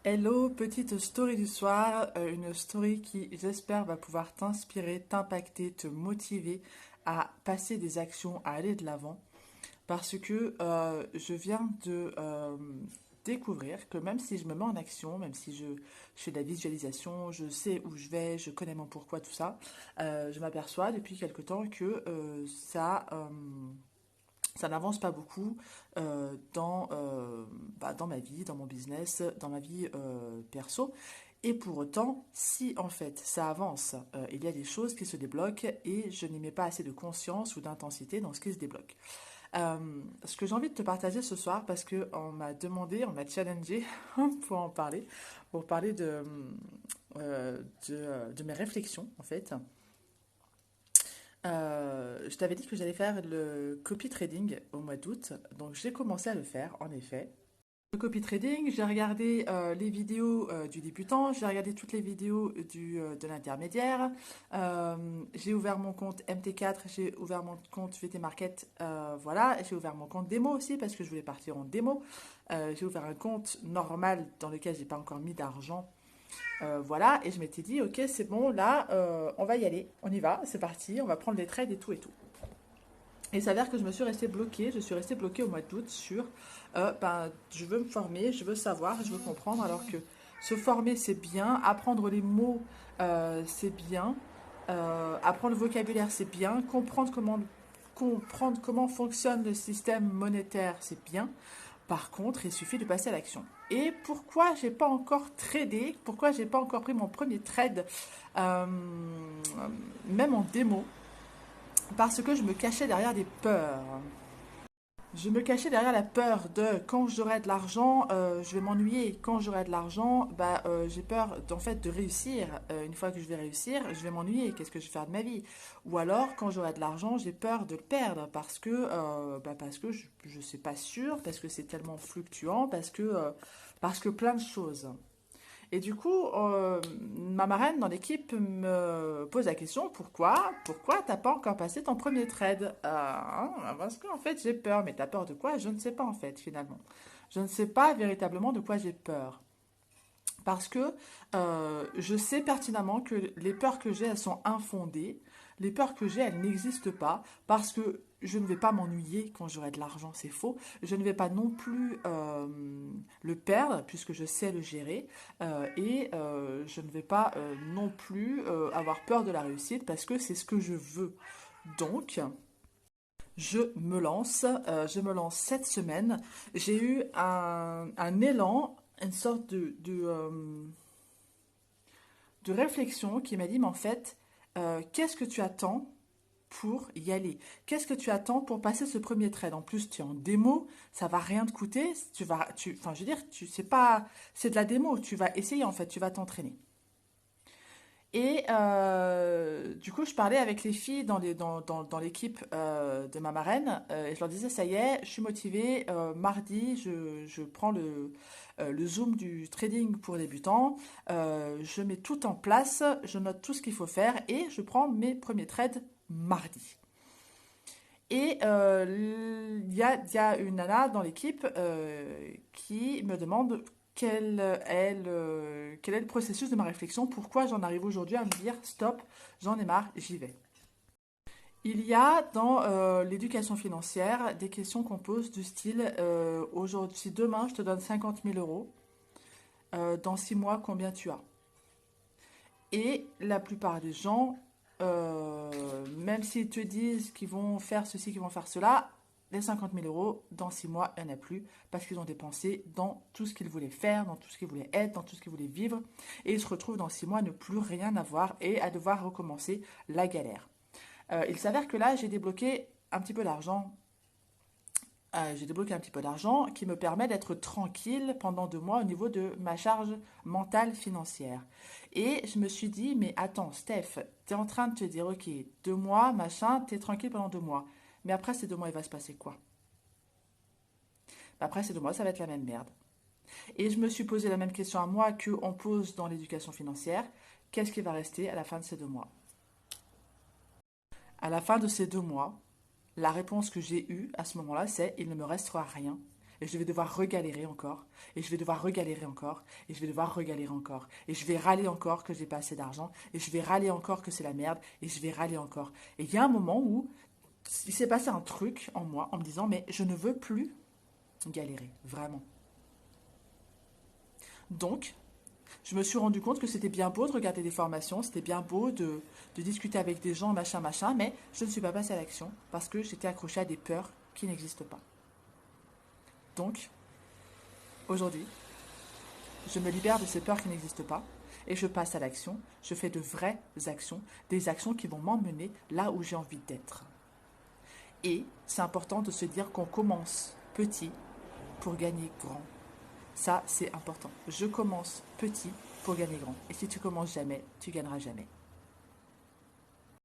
Hello, petite story du soir, une story qui j'espère va pouvoir t'inspirer, t'impacter, te motiver à passer des actions, à aller de l'avant parce que je viens de découvrir que même si je me mets en action, même si je fais de la visualisation, je sais où je vais, je connais mon pourquoi, tout ça, je m'aperçois depuis quelque temps que ça n'avance pas beaucoup dans ma vie, dans mon business, dans ma vie perso. Et pour autant, si en fait ça avance, il y a des choses qui se débloquent et je n'y mets pas assez de conscience ou d'intensité dans ce qui se débloque. Ce que j'ai envie de te partager ce soir, parce que on m'a demandé, on m'a challengé pour en parler, pour parler de mes réflexions en fait. Je t'avais dit que j'allais faire le copy trading au mois d'août, donc j'ai commencé à le faire en effet. Le copy trading, j'ai regardé les vidéos du débutant, j'ai regardé toutes les vidéos de l'intermédiaire, j'ai ouvert mon compte MT4, j'ai ouvert mon compte VT Market, voilà, j'ai ouvert mon compte démo aussi parce que je voulais partir en démo. J'ai ouvert un compte normal dans lequel j'ai pas encore mis d'argent. Voilà, et je m'étais dit, ok, c'est bon, là, on va y aller, on y va, c'est parti, on va prendre les trades et tout et tout. Et il s'avère que je suis restée bloquée au mois d'août sur, je veux me former, je veux savoir, je veux comprendre, alors que se former c'est bien, apprendre les mots c'est bien, apprendre le vocabulaire c'est bien, comprendre comment fonctionne le système monétaire c'est bien. Par contre, il suffit de passer à l'action. Et pourquoi j'ai pas encore tradé, pourquoi j'ai pas encore pris mon premier trade, euh, même en démo, parce que je me cachais derrière des peurs. Je me cachais derrière la peur de quand j'aurai de l'argent, je vais m'ennuyer. Quand j'aurai de l'argent, j'ai peur en fait de réussir. Une fois que je vais réussir, je vais m'ennuyer. Qu'est-ce que je vais faire de ma vie? Ou alors, quand j'aurai de l'argent, j'ai peur de le perdre parce que je sais pas sûr, parce que c'est tellement fluctuant, parce que plein de choses. Et du coup, ma marraine dans l'équipe me pose la question, pourquoi t'as pas encore passé ton premier trade? Parce qu'en fait j'ai peur, mais t'as peur de quoi? Je ne sais pas en fait finalement. Je ne sais pas véritablement de quoi j'ai peur. Parce que je sais pertinemment que les peurs que j'ai, elles sont infondées. Les peurs que j'ai, elles n'existent pas. Parce que je ne vais pas m'ennuyer quand j'aurai de l'argent, c'est faux. Je ne vais pas non plus le perdre, puisque je sais le gérer. Je ne vais pas non plus avoir peur de la réussite, parce que c'est ce que je veux. Donc, je me lance cette semaine. J'ai eu un élan, une sorte de réflexion qui m'a dit, mais en fait, qu'est-ce que tu attends pour y aller? Qu'est-ce que tu attends pour passer ce premier trade? En plus, tu es en démo, ça va rien te coûter. Enfin, je veux dire, tu sais pas, c'est de la démo. Tu vas essayer en fait, tu vas t'entraîner. Et du coup, je parlais avec les filles dans l'équipe de ma marraine et je leur disais, ça y est, je suis motivée. Mardi, je prends le Zoom du trading pour débutants. Je mets tout en place, je note tout ce qu'il faut faire et je prends mes premiers trades mardi. Et il y a une nana dans l'équipe qui me demande quel est le processus de ma réflexion, pourquoi j'en arrive aujourd'hui à me dire stop, j'en ai marre, j'y vais. Il y a dans l'éducation financière des questions qu'on pose du style aujourd'hui, si demain je te donne 50 000 euros, dans 6 mois combien tu as? Et la plupart des gens, même s'ils te disent qu'ils vont faire ceci, qu'ils vont faire cela, les 50 000 euros, dans 6 mois, il n'y en a plus parce qu'ils ont dépensé dans tout ce qu'ils voulaient faire, dans tout ce qu'ils voulaient être, dans tout ce qu'ils voulaient vivre. Et ils se retrouvent dans 6 mois à ne plus rien avoir et à devoir recommencer la galère. Il s'avère que là, j'ai débloqué un petit peu d'argent. J'ai débloqué un petit peu d'argent qui me permet d'être tranquille pendant 2 mois au niveau de ma charge mentale financière. Et je me suis dit, mais attends, Steph, tu es en train de te dire, ok, 2 mois, machin, tu es tranquille pendant 2 mois. Mais après ces 2 mois, il va se passer quoi? Après ces 2 mois, ça va être la même merde. Et je me suis posé la même question à moi qu'on pose dans l'éducation financière. Qu'est-ce qui va rester à la fin de ces 2 mois? À la fin de ces 2 mois, la réponse que j'ai eue à ce moment-là, c'est il ne me restera rien. et je vais devoir regalérer encore, et je vais devoir regalérer encore, et je vais devoir regalérer encore, et je vais râler encore que j'ai pas assez d'argent, et je vais râler encore que c'est la merde, et je vais râler encore. Et il y a un moment où il s'est passé un truc en moi en me disant, mais je ne veux plus galérer, vraiment. Donc, je me suis rendu compte que c'était bien beau de regarder des formations, c'était bien beau de discuter avec des gens, machin, machin, mais je ne suis pas passée à l'action parce que j'étais accrochée à des peurs qui n'existent pas. Donc, aujourd'hui, je me libère de ces peurs qui n'existent pas et je passe à l'action. Je fais de vraies actions, des actions qui vont m'emmener là où j'ai envie d'être. Et c'est important de se dire qu'on commence petit pour gagner grand. Ça, c'est important. Je commence petit pour gagner grand. Et si tu commences jamais, tu gagneras jamais.